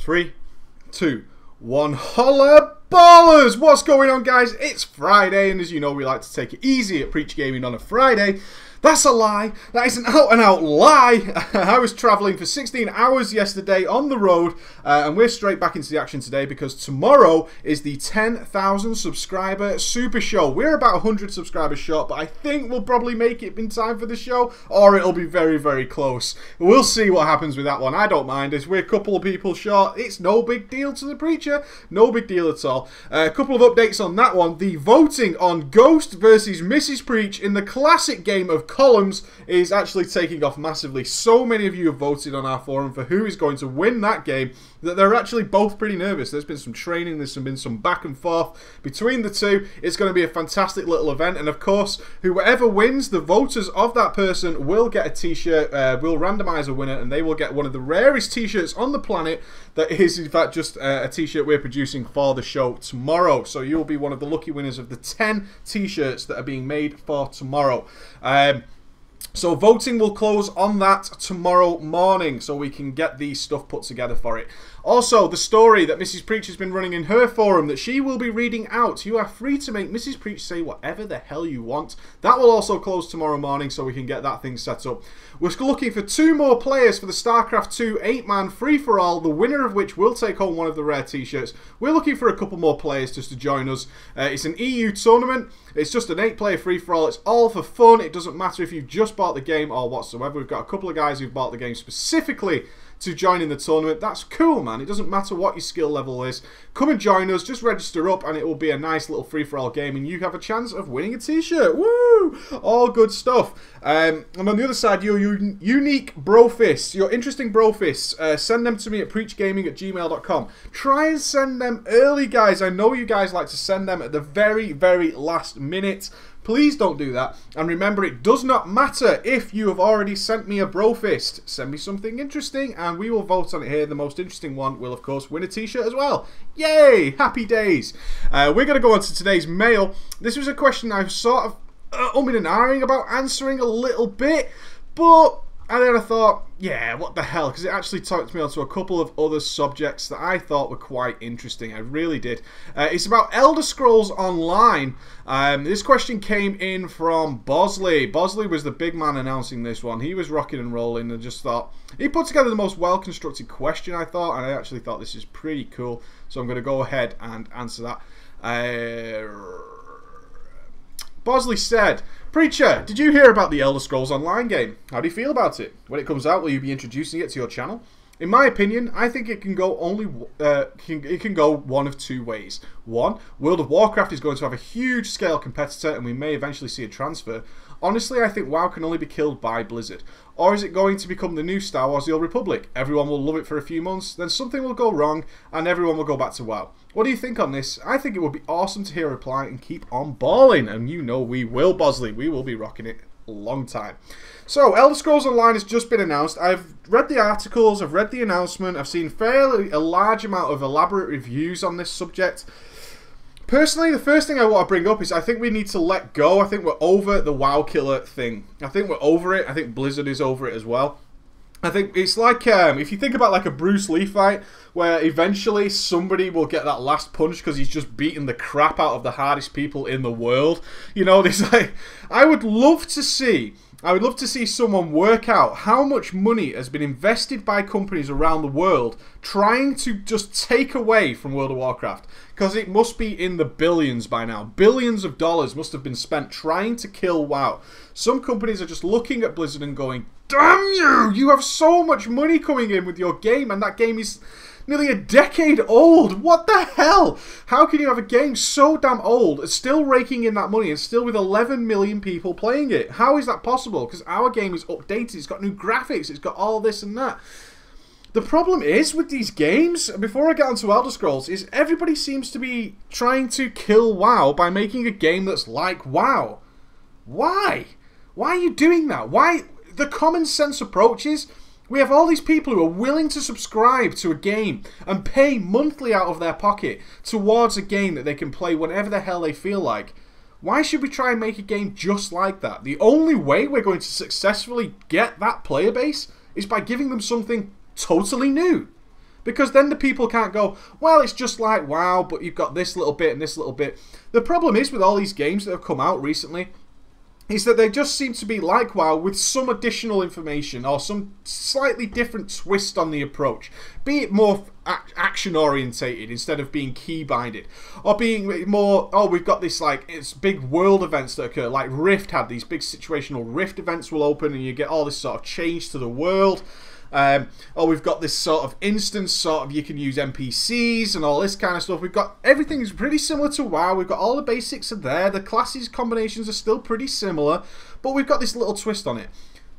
3, 2, 1. Holla ballers! What's going on, guys? It's Friday, and as you know, we like to take it easy at Preachgaming on a Friday. That's a lie. That is an out-and-out lie. I was travelling for 16 hours yesterday on the road, and we're straight back into the action today because tomorrow is the 10,000 subscriber super show. We're about 100 subscribers short, but I think we'll probably make it in time for the show, or it'll be very, very close. We'll see what happens with that one. I don't mind. As we're a couple of people short, it's no big deal to the preacher. No big deal at all. A couple of updates on that one. The voting on Ghost versus Mrs. Preach in the classic game of columns is actually taking off massively. So many of you have voted on our forum for who is going to win that game that they're actually both pretty nervous. There's been some training, there's been some back and forth between the two. It's going to be a fantastic little event, and of course, whoever wins, the voters of that person will get a t-shirt. We'll randomise a winner, and they will get one of the rarest t-shirts on the planet that is in fact just a t-shirt we're producing for the show tomorrow. So you'll be one of the lucky winners of the 10 t-shirts that are being made for tomorrow. So voting will close on that tomorrow morning, so we can get the stuff put together for it. Also, the story that Mrs. Preach has been running in her forum that she will be reading out. You are free to make Mrs. Preach say whatever the hell you want. That will also close tomorrow morning, so we can get that thing set up. We're looking for 2 more players for the StarCraft 2 8-man free-for-all, the winner of which will take home one of the rare t-shirts. We're looking for a couple more players just to join us. It's an EU tournament. It's just an 8-player free-for-all. It's all for fun. It doesn't matter if you've just bought the game or whatsoever. We've got a couple of guys who've bought the game specifically to join in the tournament. That's cool, man. It doesn't matter what your skill level is. Come and join us. Just register up, and it will be a nice little free-for-all game, and you have a chance of winning a t-shirt. Woo! All good stuff. And on the other side, your unique Brofists, your interesting Brofists, send them to me at preachgaming@gmail.com. Try and send them early, guys. I know you guys like to send them at the very, very last minute. Please don't do that. And remember, it does not matter if you have already sent me a Brofist. Send me something interesting, and we will vote on it here. The most interesting one will, of course, win a t-shirt as well. Yay! Happy days. We're going to go on to today's mail. This was a question I was sort of umming and ahhing about answering a little bit, but and then I thought, yeah, what the hell? Because it actually talked me onto a couple of other subjects that I thought were quite interesting. I really did. It's about Elder Scrolls Online. This question came in from Bosley. Bosley was the big man announcing this one. He was rocking and rolling, and just thought he put together the most well-constructed question, I thought, and I actually thought this is pretty cool. So I'm going to go ahead and answer that. Bosley said, "Preacher, did you hear about the Elder Scrolls Online game? How do you feel about it? When it comes out, will you be introducing it to your channel? In my opinion, I think it can go one of 2 ways. 1, World of Warcraft is going to have a huge scale competitor, and we may eventually see a transfer. Honestly, I think WoW can only be killed by Blizzard. Or is it going to become the new Star Wars The Old Republic? Everyone will love it for a few months, then something will go wrong, and everyone will go back to WoW. What do you think on this? I think it would be awesome to hear a reply and keep on balling." And you know we will, Bosley. We will be rocking it a long time. So, Elder Scrolls Online has just been announced. I've read the articles, I've read the announcement, I've seen a large amount of elaborate reviews on this subject. Personally, the first thing I want to bring up is I think we need to let go. I think we're over the WoW killer thing. I think we're over it. I think Blizzard is over it as well. I think it's like, if you think about like a Bruce Lee fight, where eventually somebody will get that last punch because he's just beaten the crap out of the hardest people in the world. You know, there's like, I would love to see someone work out how much money has been invested by companies around the world trying to just take away from World of Warcraft. Because it must be in the billions by now. Billions of dollars must have been spent trying to kill WoW. Some companies are just looking at Blizzard and going, "Damn you! You have so much money coming in with your game, and that game is nearly a decade old. What the hell? How can you have a game so damn old, still raking in that money, and still with 11 million people playing it? How is that possible? Because our game is updated, it's got new graphics, it's got all this and that." The problem is with these games, before I get onto Elder Scrolls, is everybody seems to be trying to kill WoW by making a game that's like WoW. Why? Why are you doing that? Why? The common sense approach is, we have all these people who are willing to subscribe to a game and pay monthly out of their pocket towards a game that they can play whenever the hell they feel like. Why should we try and make a game just like that? The only way we're going to successfully get that player base is by giving them something totally new. Because then the people can't go, well, it's just like WoW, but you've got this little bit and this little bit. The problem is with all these games that have come out recently is that they just seem to be like WoW with some additional information or some slightly different twist on the approach. Be it more action-orientated instead of being key-binded. Or being more, oh, we've got this, like, it's big world events that occur. Like Rift had these big situational Rift events will open and you get all this sort of change to the world. Or we've got this sort of instance, sort of you can use NPCs and all this kind of stuff. We've got everything's pretty similar to WoW. We've got all the basics are there. The classes combinations are still pretty similar, but we've got this little twist on it.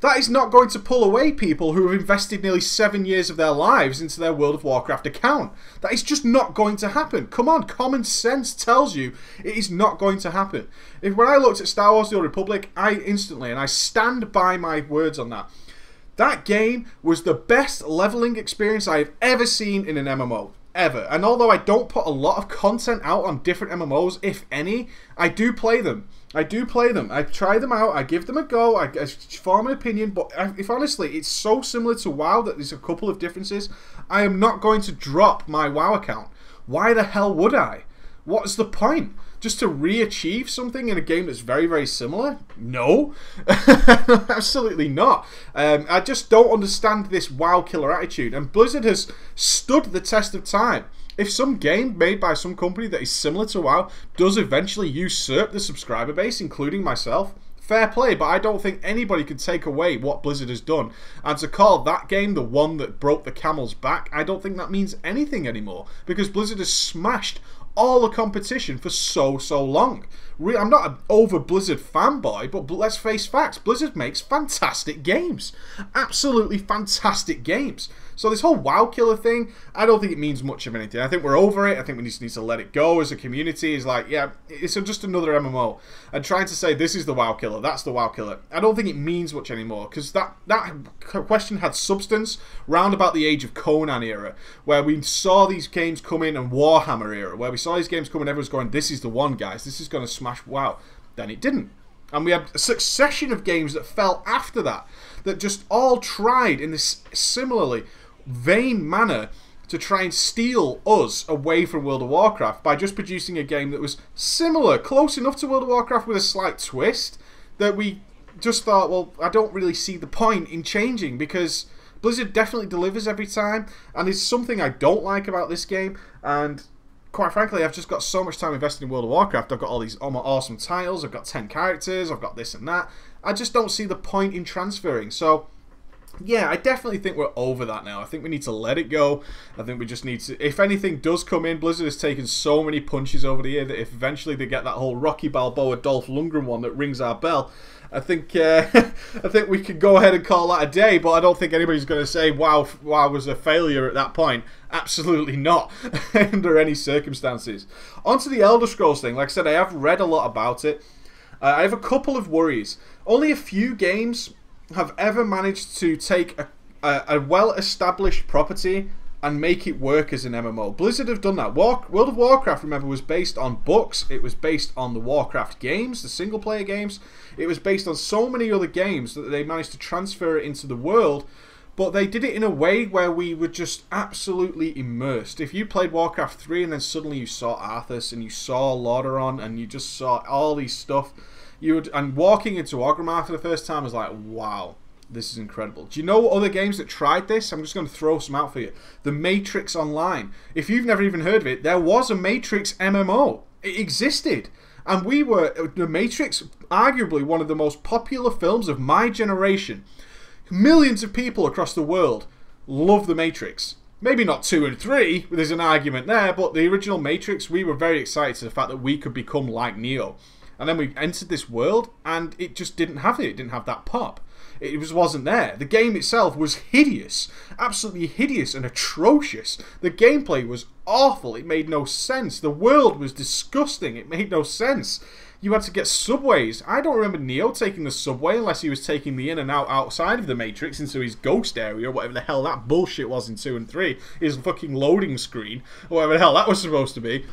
That is not going to pull away people who have invested nearly 7 years of their lives into their World of Warcraft account. That is just not going to happen. Come on, common sense tells you it is not going to happen. When I looked at Star Wars The Old Republic, I instantly, and I stand by my words on that, that game was the best leveling experience I have ever seen in an MMO. Ever. And although I don't put a lot of content out on different MMOs, if any, I do play them. I do play them. I try them out. I give them a go. I form an opinion. But if honestly, it's so similar to WoW that there's a couple of differences, I am not going to drop my WoW account. Why the hell would I? What is the point? Just to re-achieve something in a game that's very, very similar? No. Absolutely not. I just don't understand this WoW killer attitude. And Blizzard has stood the test of time. If some game made by some company that is similar to WoW does eventually usurp the subscriber base, including myself, fair play, but I don't think anybody could take away what Blizzard has done. And to call that game the one that broke the camel's back, I don't think that means anything anymore. Because Blizzard has smashed all the competition for so long. I'm not an over Blizzard fanboy, but let's face facts. Blizzard makes fantastic games. Absolutely fantastic games. So this whole WoW killer thing, I don't think it means much of anything. I think we're over it. I think we just need to let it go as a community. It's like, yeah, it's just another MMO. And trying to say this is the WoW killer, that's the WoW killer, I don't think it means much anymore. Because that question had substance round about the Age of Conan era, where we saw these games come in, and Warhammer era, where we saw these games come in, everyone's going, this is the one, guys. This is going to smash WoW. Then it didn't. And we had a succession of games that fell after that just all tried in this similarly vain manner to try and steal us away from World of Warcraft by just producing a game that was similar, close enough to World of Warcraft with a slight twist, that we just thought, well, I don't really see the point in changing, because Blizzard definitely delivers every time, and there's something I don't like about this game, and quite frankly, I've just got so much time invested in World of Warcraft. I've got all these awesome titles, I've got 10 characters, I've got this and that. I just don't see the point in transferring. So yeah, I definitely think we're over that now. I think we need to let it go. I think we just need to, if anything does come in, Blizzard has taken so many punches over the year that if eventually they get that whole Rocky Balboa Dolph Lundgren one that rings our bell, I think I think we could go ahead and call that a day. But I don't think anybody's going to say WoW was a failure at that point. Absolutely not, under any circumstances. Onto the Elder Scrolls thing. Like I said, I have read a lot about it. I have a couple of worries. Only a few games have ever managed to take a well-established property and make it work as an MMO. Blizzard have done that. World of Warcraft, remember, was based on books. It was based on the Warcraft games, the single-player games. It was based on so many other games that they managed to transfer it into the world, but they did it in a way where we were just absolutely immersed. If you played Warcraft 3 and then suddenly you saw Arthas and you saw Lordaeron and you just saw all these stuff, and walking into Orgrimmar for the first time was like, wow, this is incredible. Do you know other games that tried this? I'm just going to throw some out for you. The Matrix Online. If you've never even heard of it, there was a Matrix MMO. It existed. And The Matrix, arguably one of the most popular films of my generation. Millions of people across the world love The Matrix. Maybe not 2 and 3, there's an argument there, but the original Matrix, we were very excited to the fact that we could become like Neo. And then we entered this world, and it just didn't have it. It didn't have that pop. It wasn't there. The game itself was hideous. Absolutely hideous and atrocious. The gameplay was awful. It made no sense. The world was disgusting. It made no sense. You had to get subways. I don't remember Neo taking the subway unless he was taking the in and out outside of the Matrix into his ghost area, or whatever the hell that bullshit was in 2 and 3. His fucking loading screen, or whatever the hell that was supposed to be.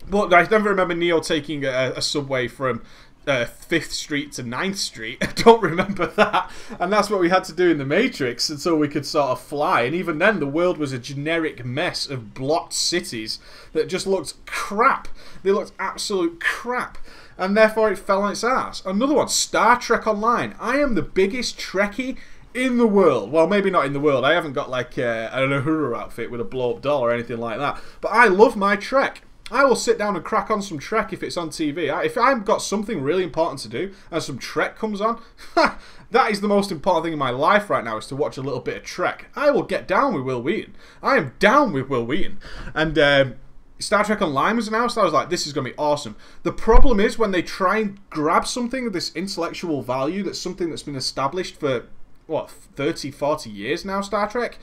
But I never remember Neo taking a subway from 5th Street to 9th Street. I don't remember that. And that's what we had to do in the Matrix until we could sort of fly. And even then, the world was a generic mess of blocked cities that just looked crap. They looked absolute crap. And therefore, it fell on its ass. Another one, Star Trek Online. I am the biggest Trekkie in the world. Well, maybe not in the world. I haven't got like an Uhura outfit with a blow-up doll or anything like that. But I love my Trek. I will sit down and crack on some Trek if it's on TV. If I've got something really important to do and some Trek comes on, that is the most important thing in my life right now, is to watch a little bit of Trek. I will get down with Will Wheaton. I am down with Will Wheaton. And Star Trek Online was announced. I was like, this is going to be awesome. The problem is when they try and grab something of this intellectual value, that's something that's been established for, what, 30, 40 years now, Star Trek,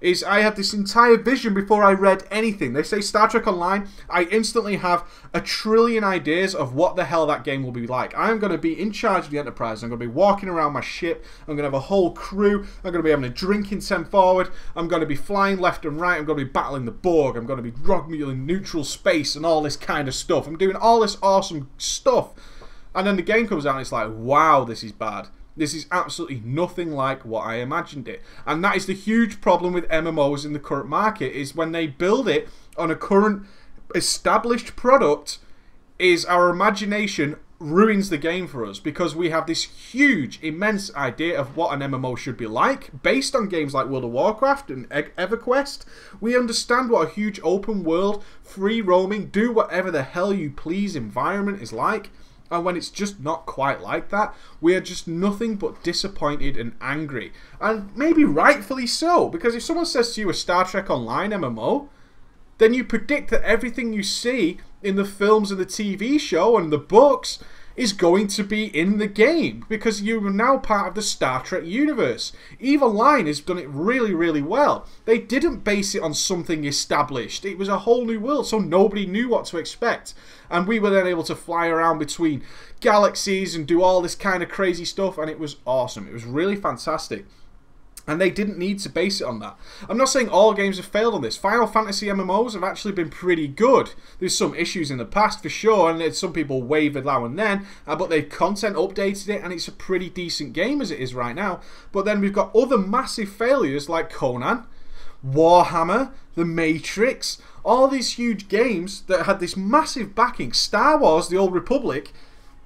is I had this entire vision before I read anything. They say Star Trek Online, I instantly have a trillion ideas of what the hell that game will be like. I'm going to be in charge of the Enterprise. I'm going to be walking around my ship. I'm going to have a whole crew. I'm going to be having a drinking 10 forward. I'm going to be flying left and right. I'm going to be battling the Borg. I'm going to be roguing neutral space and all this kind of stuff. I'm doing all this awesome stuff. And then the game comes out and it's like, wow, this is bad. This is absolutely nothing like what I imagined it. And that is the huge problem with MMOs in the current market, is when they build it on a current established product, is our imagination ruins the game for us, because we have this huge, immense idea of what an MMO should be like, based on games like World of Warcraft and EverQuest. We understand what a huge open world, free roaming, do whatever the hell you please environment is like. And when it's just not quite like that, we are just nothing but disappointed and angry. And maybe rightfully so, because if someone says to you a Star Trek Online MMO, then you predict that everything you see in the films and the TV show and the books is going to be in the game, because you are now part of the Star Trek universe. EVE Online has done it really, really well. They didn't base it on something established. It was a whole new world, so nobody knew what to expect. And we were then able to fly around between galaxies and do all this kind of crazy stuff, and it was awesome. It was really fantastic. And they didn't need to base it on that. I'm not saying all games have failed on this. Final Fantasy MMOs have actually been pretty good. There's some issues in the past for sure, and some people wavered now and then, but they've content updated it, and it's a pretty decent game as it is right now. But then we've got other massive failures like Conan, Warhammer, The Matrix, all these huge games that had this massive backing. Star Wars, The Old Republic.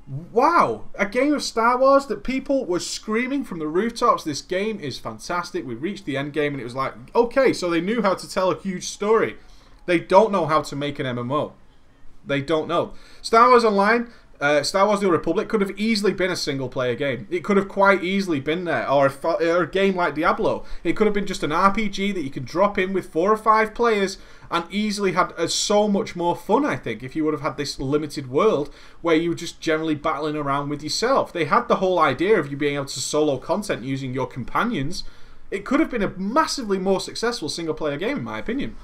Wow, a game of Star Wars that people were screaming from the rooftops, this game is fantastic, we reached the end game, and it was like, okay, so they knew how to tell a huge story. They don't know how to make an MMO. They don't know. Star Wars Online, Star Wars The Old Republic could have easily been a single player game. It could have quite easily been there. Or a game like Diablo. It could have been just an RPG that you could drop in with 4 or 5 players and easily had so much more fun, I think, if you would have had this limited world where you were just generally battling around with yourself. They had the whole idea of you being able to solo content using your companions. It could have been a massively more successful single player game, in my opinion.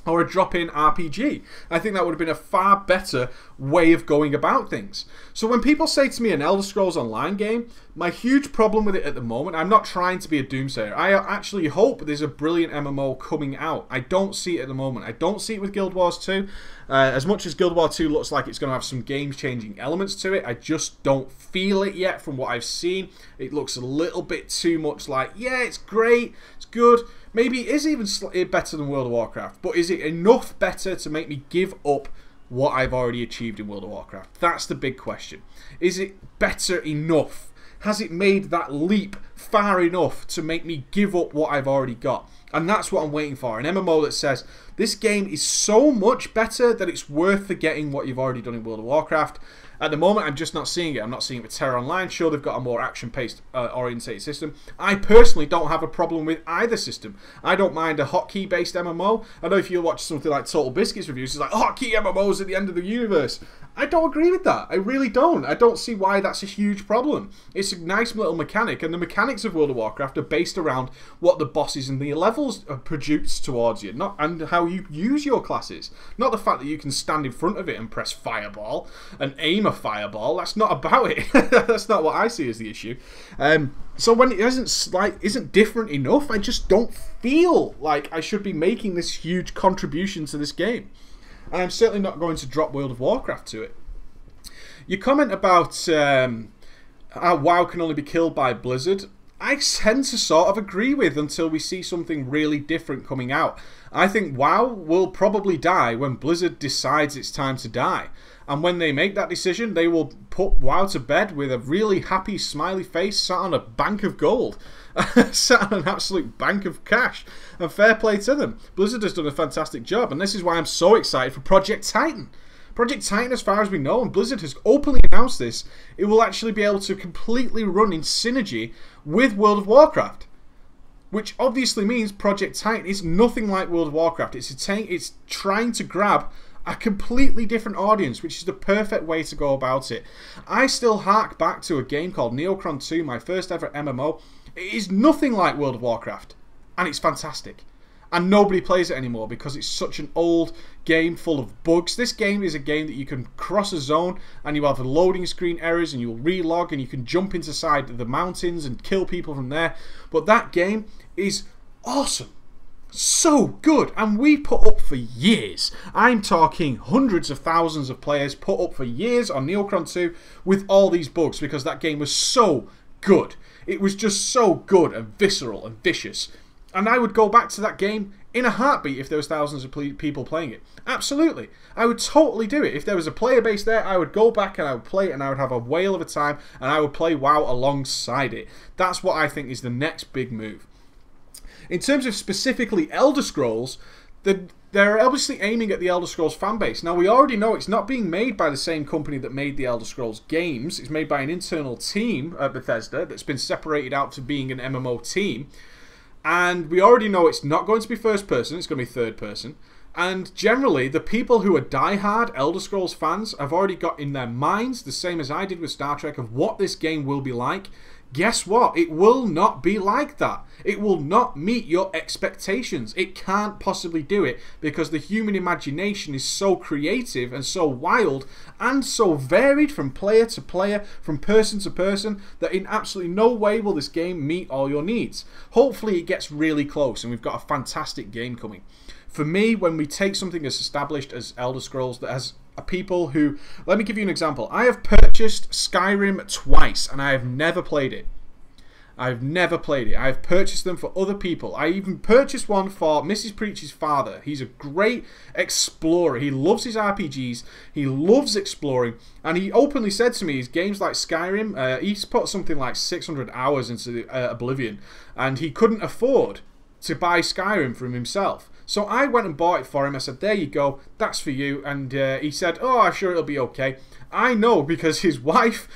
Or a drop-in RPG. I think that would have been a far better way of going about things. So when people say to me an Elder Scrolls Online game, my huge problem with it at the moment, I'm not trying to be a doomsayer. I actually hope there's a brilliant MMO coming out. I don't see it at the moment. I don't see it with Guild Wars 2. As much as Guild Wars 2 looks like it's going to have some game-changing elements to it, I just don't feel it yet from what I've seen. It looks a little bit too much like, yeah, it's great, it's good. Maybe it is even slightly better than World of Warcraft, but is it enough better to make me give up what I've already achieved in World of Warcraft? That's the big question. Is it better enough? Has it made that leap far enough to make me give up what I've already got? And that's what I'm waiting for. An MMO that says, this game is so much better that it's worth forgetting what you've already done in World of Warcraft. At the moment, I'm just not seeing it. I'm not seeing it with Terra Online. Sure, they've got a more action-paced orientated system. I personally don't have a problem with either system. I don't mind a hotkey-based MMO. I know if you watch something like Total Biscuits reviews, it's like, hotkey MMOs at the end of the universe. I don't agree with that. I really don't. I don't see why that's a huge problem. It's a nice little mechanic, and the mechanics of World of Warcraft are based around what the bosses and the levels produce towards you, and how you use your classes. Not the fact that you can stand in front of it and press fireball and aim a fireball. That's not about it. That's not what I see as the issue. So when it isn't different enough, I just don't feel like I should be making this huge contribution to this game. And I'm certainly not going to drop World of Warcraft to it. Your comment about how WoW can only be killed by Blizzard, I tend to sort of agree with until we see something really different coming out. I think WoW will probably die when Blizzard decides it's time to die. And when they make that decision, they will put WoW to bed with a really happy, smiley face sat on a bank of gold. Sat on an absolute bank of cash. And fair play to them. Blizzard has done a fantastic job. And this is why I'm so excited for Project Titan. Project Titan, as far as we know, and Blizzard has openly announced this, it will actually be able to completely run in synergy with World of Warcraft. Which obviously means Project Titan is nothing like World of Warcraft. It's trying to grab a completely different audience, which is the perfect way to go about it. I still hark back to a game called Neocron 2, my first ever MMO. It is nothing like World of Warcraft, and it's fantastic. And nobody plays it anymore because it's such an old game full of bugs. This game is a game that you can cross a zone and you have the loading screen errors and you'll relog and you can jump inside the mountains and kill people from there. But that game is awesome. So good. And we put up for years. I'm talking hundreds of thousands of players put up for years on Neocron 2 with all these bugs because that game was so good. It was just so good and visceral and vicious. And I would go back to that game in a heartbeat if there was thousands of people playing it. Absolutely. I would totally do it. If there was a player base there, I would go back and I would play it and I would have a whale of a time and I would play WoW alongside it. That's what I think is the next big move. In terms of specifically Elder Scrolls, they're obviously aiming at the Elder Scrolls fanbase. Now, we already know it's not being made by the same company that made the Elder Scrolls games. It's made by an internal team at Bethesda that's been separated out to being an MMO team. And we already know it's not going to be first person, it's going to be third person. And generally, the people who are diehard Elder Scrolls fans have already got in their minds, the same as I did with Star Trek, of what this game will be like. Guess what? It will not be like that. It will not meet your expectations. It can't possibly do it because the human imagination is so creative and so wild and so varied from player to player, from person to person, that in absolutely no way will this game meet all your needs. Hopefully it gets really close and we've got a fantastic game coming. For me, when we take something as established as Elder Scrolls that has people who... Let me give you an example. I have purchased Skyrim twice and I have never played it. I've never played it. I've purchased them for other people. I even purchased one for Mrs. Preach's father. He's a great explorer. He loves his RPGs. He loves exploring. And he openly said to me, his games like Skyrim, he's put something like 600 hours into Oblivion. And he couldn't afford to buy Skyrim for himself. So I went and bought it for him. I said, there you go, that's for you. And he said, oh, I'm sure it'll be okay. I know because his wife,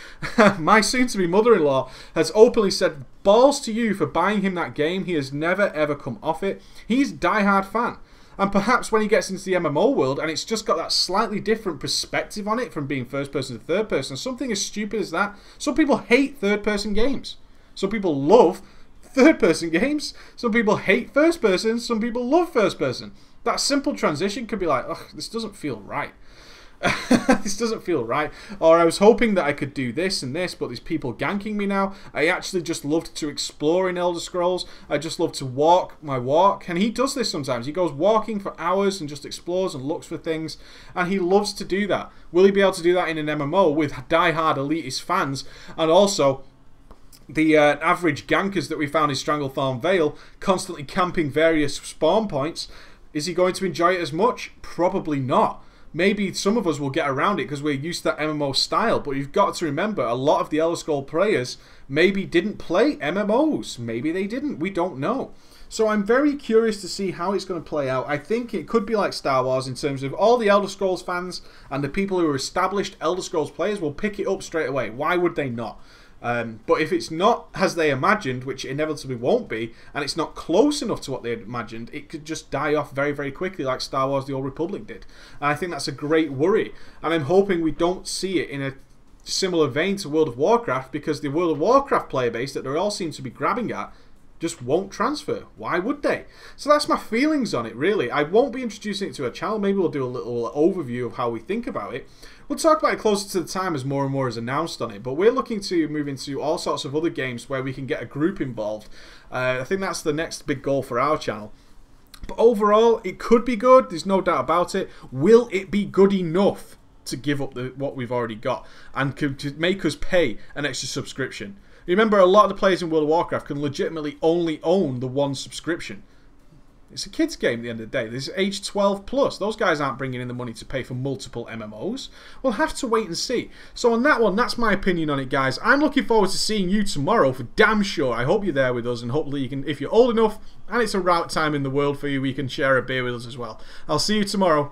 my soon-to-be mother-in-law, has openly said, balls to you for buying him that game. He has never, ever come off it. He's a die-hard fan. And perhaps when he gets into the MMO world and it's just got that slightly different perspective on it from being first person to third person, something as stupid as that, some people hate third-person games. Some people love third-person games. Some people hate first-person. Some people love first-person. That simple transition could be like, ugh, this doesn't feel right. This doesn't feel right. Or I was hoping that I could do this and this, but there's people ganking me now. I actually just loved to explore in Elder Scrolls. I just love to walk my walk. And he does this sometimes. He goes walking for hours and just explores and looks for things. And he loves to do that. Will he be able to do that in an MMO with die-hard elitist fans? And also... the average gankers that we found in Stranglethorn Vale, constantly camping various spawn points, is he going to enjoy it as much? Probably not. Maybe some of us will get around it because we're used to that MMO style, but you've got to remember, a lot of the Elder Scrolls players maybe didn't play MMOs. Maybe they didn't. We don't know. So I'm very curious to see how it's going to play out. I think it could be like Star Wars in terms of all the Elder Scrolls fans and the people who are established Elder Scrolls players will pick it up straight away. Why would they not? But if it's not as they imagined, which it inevitably won't be, and it's not close enough to what they had imagined, it could just die off very, very quickly like Star Wars The Old Republic did. And I think that's a great worry. And I'm hoping we don't see it in a similar vein to World of Warcraft, because the World of Warcraft player base that they all seem to be grabbing at just won't transfer. Why would they? So that's my feelings on it, really. I won't be introducing it to a channel. Maybe we'll do a little overview of how we think about it. We'll talk about it closer to the time as more and more is announced on it. But we're looking to move into all sorts of other games where we can get a group involved. I think that's the next big goal for our channel. But overall, it could be good. There's no doubt about it. Will it be good enough? to give up what we've already got and to make us pay an extra subscription. Remember, a lot of the players in World of Warcraft can legitimately only own the one subscription. It's a kids game at the end of the day. This is age 12 plus. Those guys aren't bringing in the money to pay for multiple MMOs. We'll have to wait and see. So on that one, that's my opinion on it, guys. I'm looking forward to seeing you tomorrow for damn sure. I hope you're there with us, and hopefully you can, if you're old enough and it's a route time in the world for you, we can share a beer with us as well. I'll see you tomorrow.